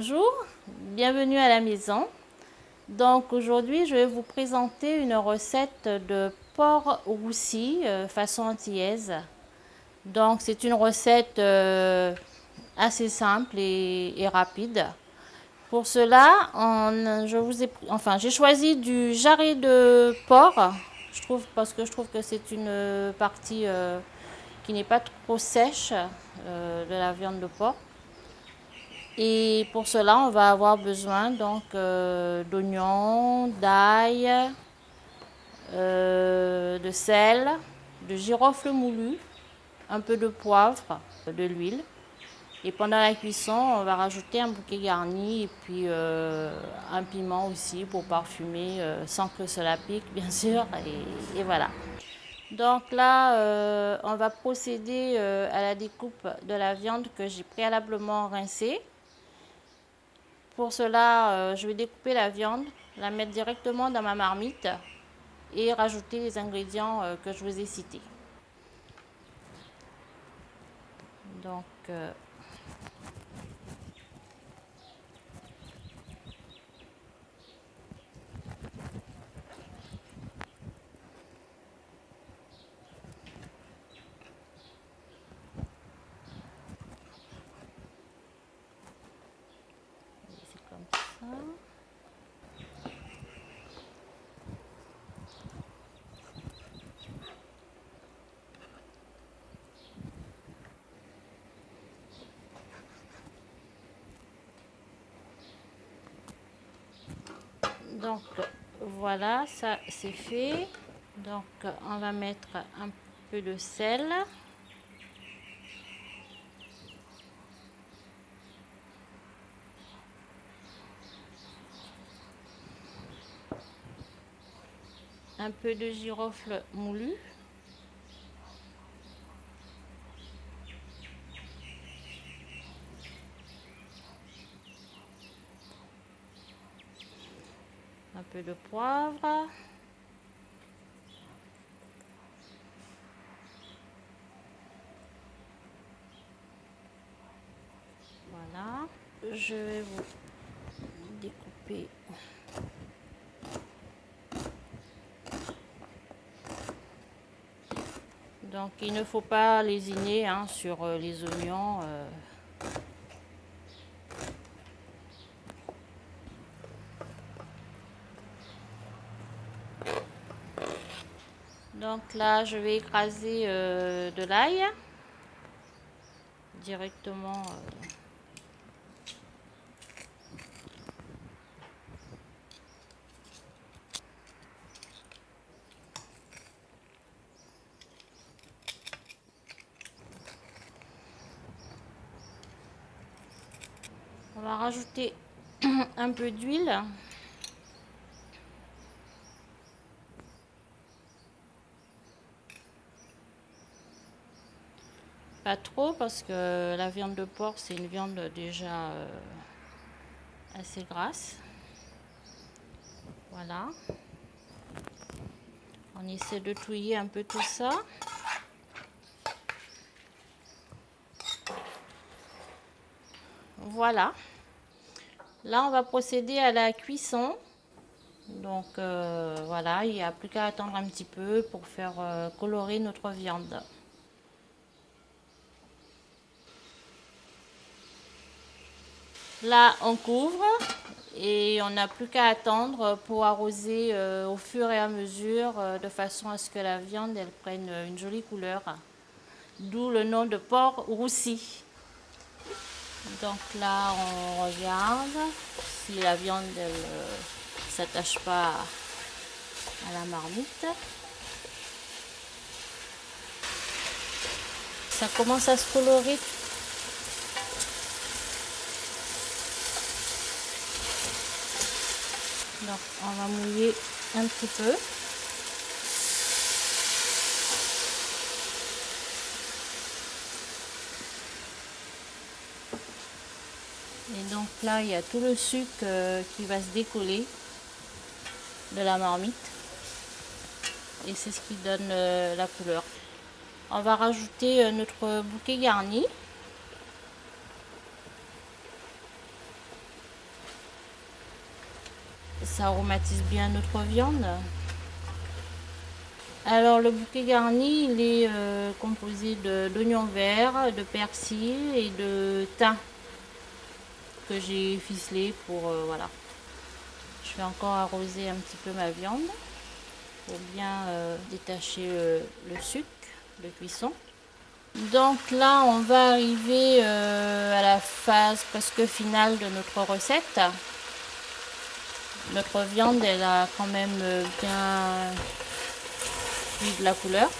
Bonjour, bienvenue à la maison. Donc aujourd'hui, je vais vous présenter une recette de porc roussi façon antillaise. Donc c'est une recette assez simple et rapide. Pour cela, j'ai choisi du jarret de porc. Parce que je trouve que c'est une partie qui n'est pas trop sèche de la viande de porc. Et pour cela, on va avoir besoin donc d'oignons, d'ail, de sel, de girofle moulu, un peu de poivre, de l'huile. Et pendant la cuisson, on va rajouter un bouquet garni et puis un piment aussi pour parfumer sans que cela pique, bien sûr. Et voilà. Donc là, on va procéder à la découpe de la viande que j'ai préalablement rincée. Pour cela, je vais découper la viande, la mettre directement dans ma marmite et rajouter les ingrédients que je vous ai cités. Donc, c'est comme ça. Donc voilà, ça c'est fait. Donc on va mettre un peu de sel. Un peu de girofle moulu. Un peu de poivre. Voilà. Je vais vous découper. Donc il ne faut pas lésiner sur les oignons. Donc là, je vais écraser de l'ail directement. On va rajouter un peu d'huile. Pas trop parce que la viande de porc, c'est une viande déjà assez grasse. Voilà. On essaie de touiller un peu tout ça. Voilà. Là, on va procéder à la cuisson. Donc voilà, il n'y a plus qu'à attendre un petit peu pour faire colorer notre viande. Là, on couvre et on n'a plus qu'à attendre pour arroser au fur et à mesure de façon à ce que la viande elle prenne une jolie couleur. D'où le nom de porc roussi. Donc là, on regarde si la viande ne s'attache pas à la marmite. Ça commence à se colorer. Donc on va mouiller un petit peu. Et donc là, il y a tout le sucre qui va se décoller de la marmite. Et c'est ce qui donne la couleur. On va rajouter notre bouquet garni. ça aromatise bien notre viande. Alors le bouquet garni, il est composé d'oignons verts, de persil et de thym que j'ai ficelé pour voilà. Je vais encore arroser un petit peu ma viande pour bien détacher le sucre de cuisson. Donc là, on va arriver à la phase presque finale de notre recette. Notre viande, elle a quand même bien pris de la couleur.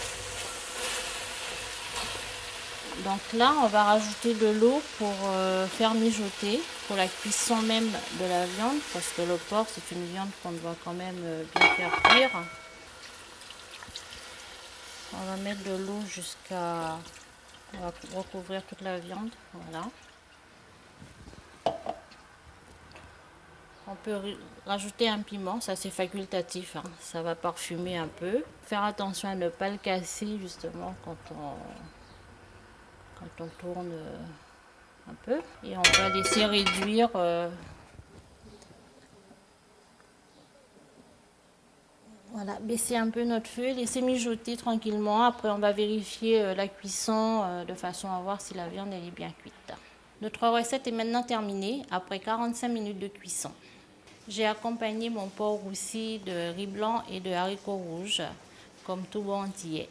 Donc là, on va rajouter de l'eau pour faire mijoter, pour la cuisson même de la viande, parce que le porc, c'est une viande qu'on doit quand même bien faire cuire. On va mettre de l'eau jusqu'à... On va recouvrir toute la viande, voilà. On peut rajouter un piment, ça c'est facultatif, hein. Ça va parfumer un peu. Faire attention à ne pas le casser justement quand on tourne un peu. Et on va laisser réduire. Voilà, baisser un peu notre feu, laisser mijoter tranquillement. Après on va vérifier la cuisson de façon à voir si la viande elle est bien cuite. Notre recette est maintenant terminée après 45 minutes de cuisson. J'ai accompagné mon porc roussi de riz blanc et de haricots rouges, comme tout bon antillais.